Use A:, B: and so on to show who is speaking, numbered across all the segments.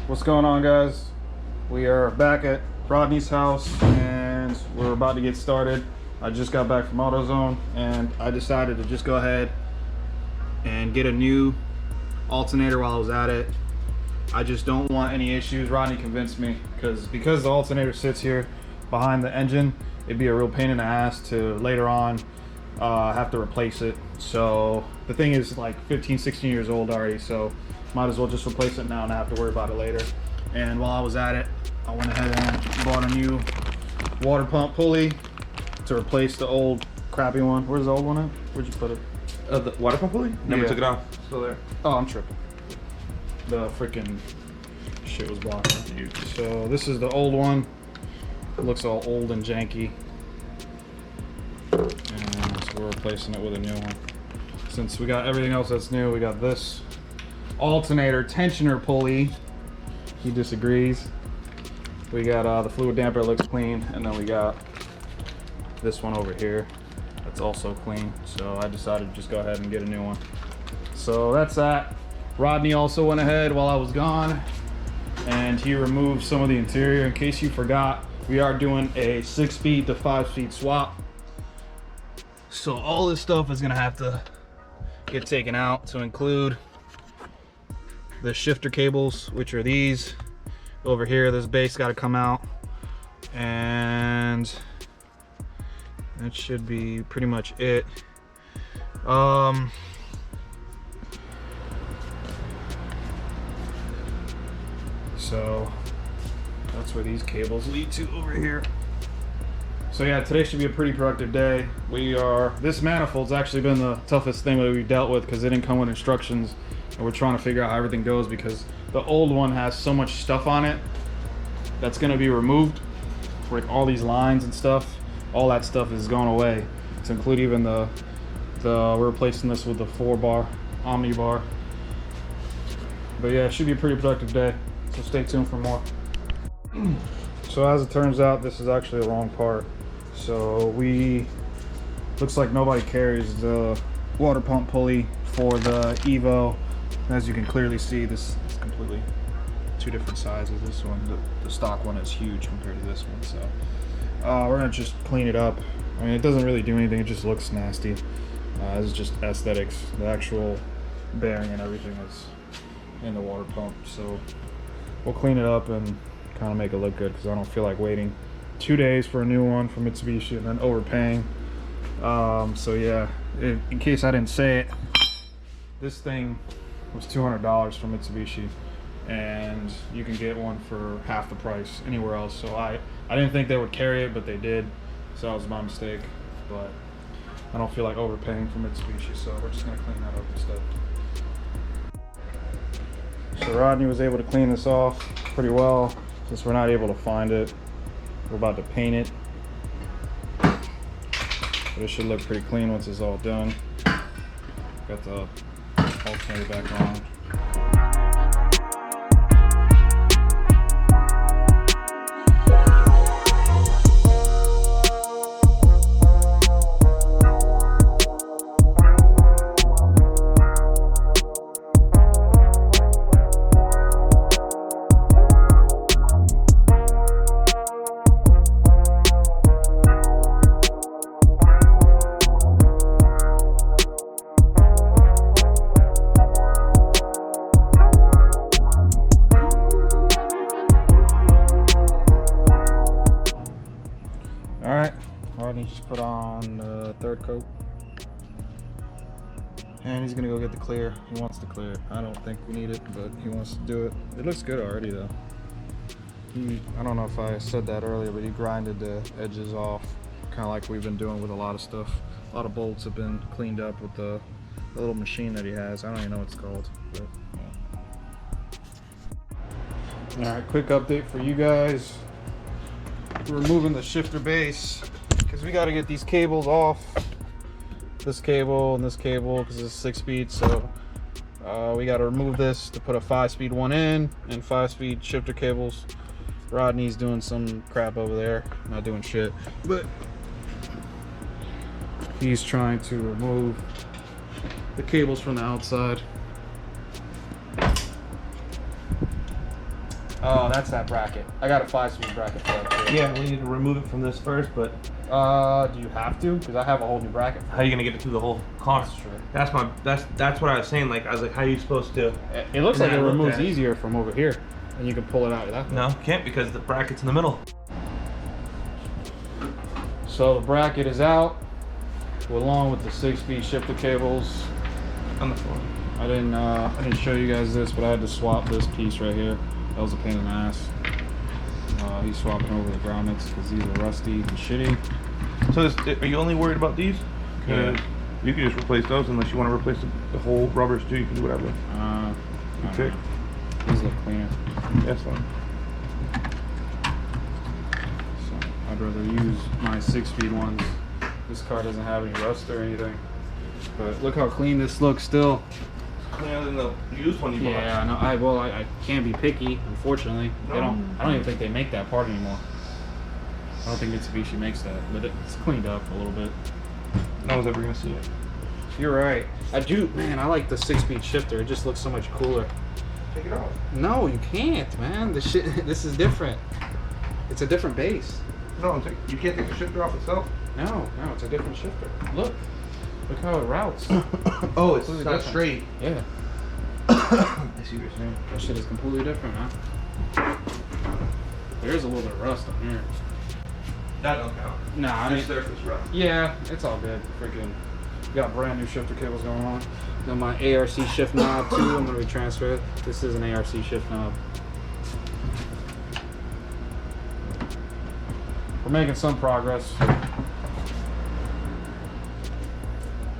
A: What's going on, guys? We are back at Rodney's house and we're about to get started. I just got back from AutoZone and I decided to just go ahead and get a new alternator while I was at it. I just don't want any issues. Rodney convinced me because the alternator sits here behind the engine, it'd be a real pain in the ass to later on have to replace it. So the thing is like 15-16 years old already, so might as well just replace it now and not have to worry about it later. And while I was at it, I went ahead and bought a new water pump pulley to replace the old crappy one. Where's the old one at? Where'd you put it?
B: The water pump pulley? Never took it off.
A: Still there. Oh, I'm tripping. The freaking shit was blocking, dude. So this is the old one. It looks all old and janky. And so we're replacing it with a new one. Since we got everything else that's new, we got this alternator tensioner pulley. He disagrees. We got the fluid damper, looks clean, and then we got this one over here that's also clean. So I decided to just go ahead and get a new one. So that's that. Rodney also went ahead while I was gone and he removed some of the interior. In case you forgot, we are doing a 6-speed to 5-speed swap. So all this stuff is gonna have to get taken out, to include the shifter cables, which are these over here. This base got to come out, and that should be pretty much it. So that's where these cables lead to over here. So yeah, today should be a pretty productive day. This manifold's actually been the toughest thing that we've dealt with because it didn't come with instructions, and we're trying to figure out how everything goes because the old one has so much stuff on it that's gonna be removed, like all these lines and stuff. All that stuff is going away, to include even we're replacing this with the 4-bar Omni bar. But yeah, it should be a pretty productive day, so stay tuned for more. So as it turns out, this is actually the wrong part. So looks like nobody carries the water pump pulley for the Evo. As you can clearly see, this is completely two different sizes. This one, the stock one, is huge compared to this one. So we're gonna just clean it up. I mean, it doesn't really do anything, it just looks nasty. This is just aesthetics. The actual bearing and everything is in the water pump. So we'll clean it up and kind of make it look good because I don't feel like waiting 2 days for a new one from Mitsubishi and then overpaying. So yeah, in case I didn't say it, this thing was $200 from Mitsubishi, and you can get one for half the price anywhere else. So I didn't think they would carry it, but they did, so that was my mistake. But I don't feel like overpaying for Mitsubishi, so we're just gonna clean that up instead. So Rodney was able to clean this off pretty well. Since we're not able to find it, we're about to paint it. But it should look pretty clean once it's all done. Got the alternator back on. Rodney just put on the 3rd coat, and he's gonna go get the clear. He wants the clear. I don't think we need it, but he wants to do it. It looks good already though. I don't know if I said that earlier, but he grinded the edges off, kind of like we've been doing with a lot of stuff. A lot of bolts have been cleaned up with the little machine that he has. I don't even know what it's called, but yeah. All right, quick update for you guys. We're removing the shifter base because we got to get these cables off. This cable and this cable because it's 6-speed, so we got to remove this to put a 5-speed one in and 5-speed shifter cables. Rodney's doing some crap over there, not doing shit, but he's trying to remove the cables from the outside. Oh, that's that bracket. I got a 5-speed bracket for that too.
B: Yeah, we need to remove it from this first, but
A: Do you have to? Because I have a whole new bracket.
B: how are you gonna get it through the whole car?
A: That's true.
B: That's what I was saying. Like I was like, how are you supposed to?
A: It looks like
B: And
A: it
B: I looked
A: removes
B: at it.
A: easier from over here, and you can pull it out of that.
B: No, can't because the bracket's in the middle.
A: So the bracket is out, along with the 6-speed shifter cables.
B: On the floor.
A: I didn't show you guys this, but I had to swap this piece right here. That was a pain in the ass. He's swapping over the grommets because these are rusty and shitty.
B: So are you only worried about these?
A: Yeah.
B: You can just replace those unless you want to replace the whole rubbers too. You can do whatever.
A: Okay. These look cleaner.
B: That's fine.
A: So I'd rather use my 6-speed ones. This car doesn't have any rust or anything. But look how clean this looks still.
B: Cleaner than the used one you bought.
A: Yeah, no, I can't be picky, unfortunately. They don't. I don't even think they make that part anymore. I don't think Mitsubishi makes that, but it's cleaned up a little bit.
B: No one's ever gonna see it.
A: You're right. I do, man. I like the 6-speed shifter. It just looks so much cooler.
B: Take it off.
A: No, you can't, man. This is different. It's a different base.
B: No, you can't take the shifter off itself.
A: No, it's a different shifter. Look how it routes.
B: Oh, it's
A: Completely
B: not
A: different.
B: straight.
A: Yeah,
B: I see what you're saying.
A: that shit is completely different, huh? There's a little bit of rust on here.
B: That don't count.
A: Nah, I mean,
B: surface rough.
A: yeah, it's all good. Freaking got brand new shifter cables going on. Got my ARC shift knob too. I'm gonna be transferred. This is an ARC shift knob. We're making some progress.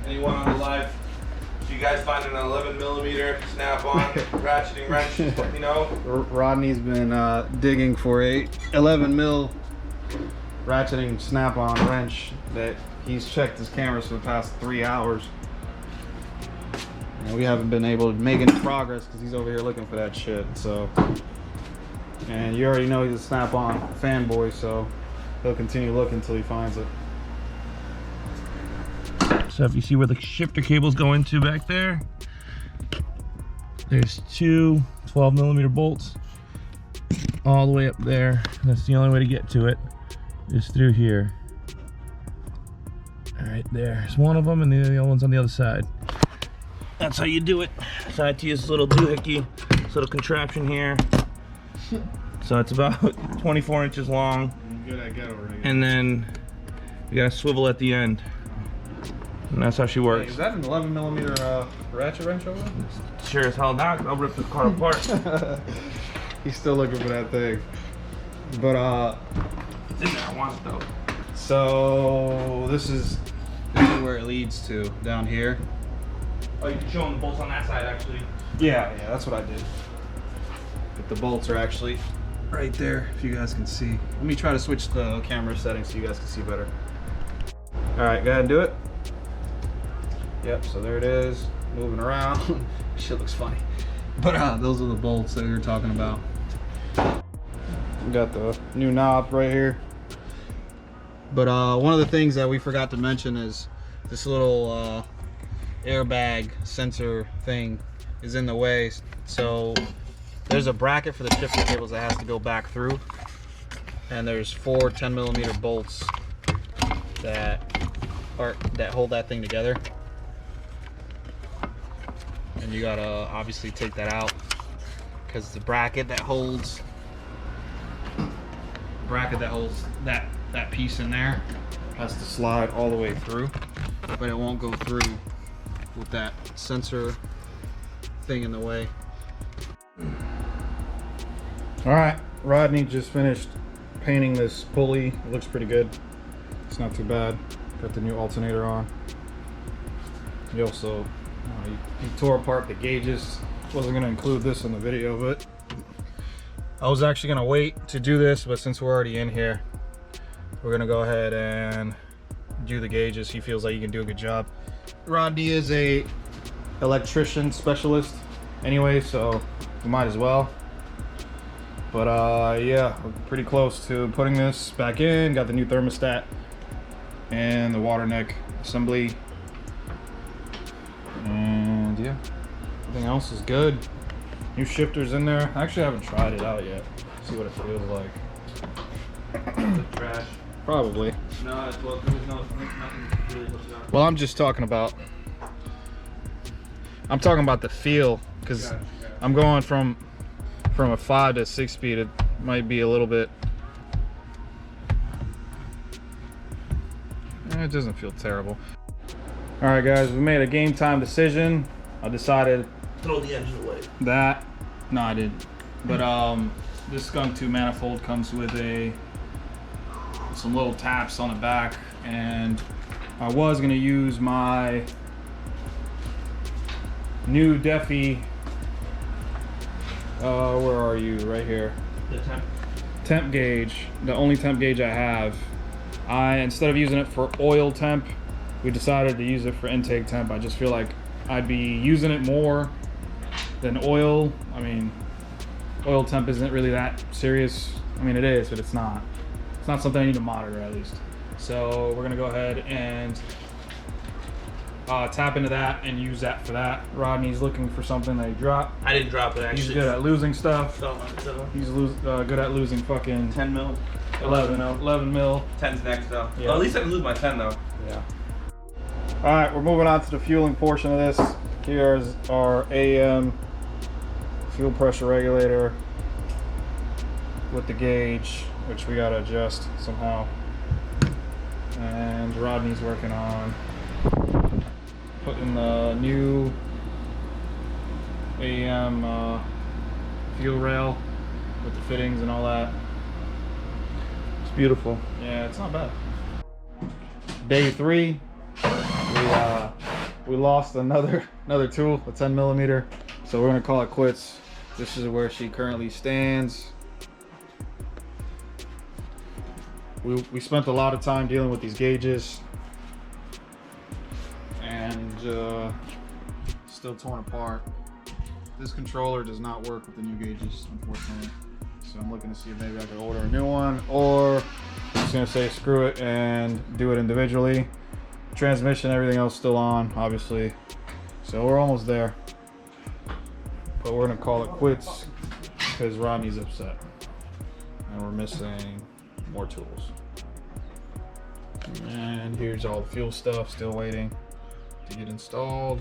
B: Anyone on the live? If you guys find an 11mm snap-on ratcheting wrench, just let me know.
A: Rodney's been digging for a 11 mil ratcheting snap-on wrench that he's checked his cameras for the past 3 hours. And we haven't been able to make any progress because he's over here looking for that shit. So, and you already know he's a snap-on fanboy, so he'll continue looking until he finds it.
B: So if you see where the shifter cables go into back there, there's two 12mm bolts all the way up there. That's the only way to get to it, is through here. All right, there's one of them, and the other one's on the other side. That's how you do it. So I had to use this little doohickey, this little contraption here. So it's about 24 inches long,
A: Good at ghetto rigging.
B: and then you got a swivel at the end. And that's how she works.
A: Is that an 11mm ratchet wrench over there?
B: Sure as hell not. I'll rip the car apart.
A: He's still looking for that thing. But
B: It's in there. I want it though.
A: so this is where it leads to, down here.
B: Oh, you can show them the bolts on that side actually.
A: Yeah, that's what I did. But the bolts are actually right there, if you guys can see. Let me try to switch the camera settings so you guys can see better. All right, go ahead and do it. Yep, so there it is, moving around. Shit looks funny. But those are the bolts that we were talking about. We got the new knob right here. But one of the things that we forgot to mention is this little airbag sensor thing is in the way. So there's a bracket for the shifter cables that has to go back through. And there's 4 10mm bolts that hold that thing together. And you gotta obviously take that out because the bracket that holds that piece in there has to slide all the way through, but it won't go through with that sensor thing in the way. All right, Rodney just finished painting this pulley. It looks pretty good. It's not too bad. Got the new alternator on. He also he tore apart the gauges. Wasn't gonna include this in the video, but I was actually gonna wait to do this, but since we're already in here, we're gonna go ahead and do the gauges. He feels like he can do a good job. Rodney is a electrician specialist anyway, so we might as well. But yeah, we're pretty close to putting this back in. Got the new thermostat and the water neck assembly. And yeah, everything else is good. New shifters in there. Actually, I haven't tried it out yet. See what it feels like.
B: The trash.
A: Probably.
B: No, well, there's nothing really hooked up.
A: Well, I'm just talking about. I'm talking about the feel, because I'm going from a 5 to 6 speed. It might be a little bit. It doesn't feel terrible. All right, guys, we made a game time decision. I decided
B: Throw the engine away.
A: that. No, I didn't. But this Skunk 2 manifold comes with some little taps on the back, and I was gonna use my new Defi. Where are you? Right here.
B: The
A: Temp gauge. The only temp gauge I have. Instead of using it for oil temp, we decided to use it for intake temp. I just feel like I'd be using it more than oil. I mean, oil temp isn't really that serious. I mean, it is, but it's not. It's not something I need to monitor, at least. So we're gonna go ahead and tap into that and use that for that. Rodney's looking for something that he dropped.
B: I didn't drop it, actually.
A: He's good at losing stuff.
B: Fell on it, so.
A: He's good at losing fucking
B: 10 mil.
A: 11 mil.
B: 10's next, though.
A: Yeah.
B: Well, at least I can lose my 10, though.
A: Yeah. All right, we're moving on to the fueling portion of this. Here's our AM fuel pressure regulator with the gauge, which we gotta adjust somehow. And Rodney's working on putting the new AM fuel rail with the fittings and all that.
B: It's beautiful.
A: Yeah, it's not bad. Day 3, we lost another tool, a 10 millimeter. So we're gonna call it quits. This is where she currently stands. We spent a lot of time dealing with these gauges, and still torn apart. This controller does not work with the new gauges, unfortunately. So I'm looking to see if maybe I could order a new one, or I'm just gonna say screw it and do it individually. Transmission, everything else still on, obviously. So we're almost there. But we're gonna call it quits because Rodney's upset. And we're missing more tools. And here's all the fuel stuff, still waiting to get installed.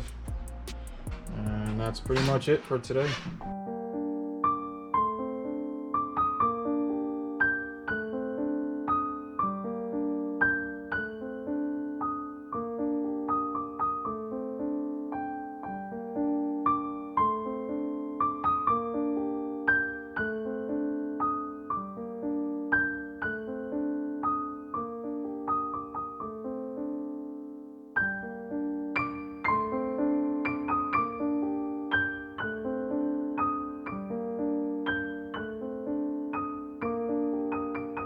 A: And that's pretty much it for today.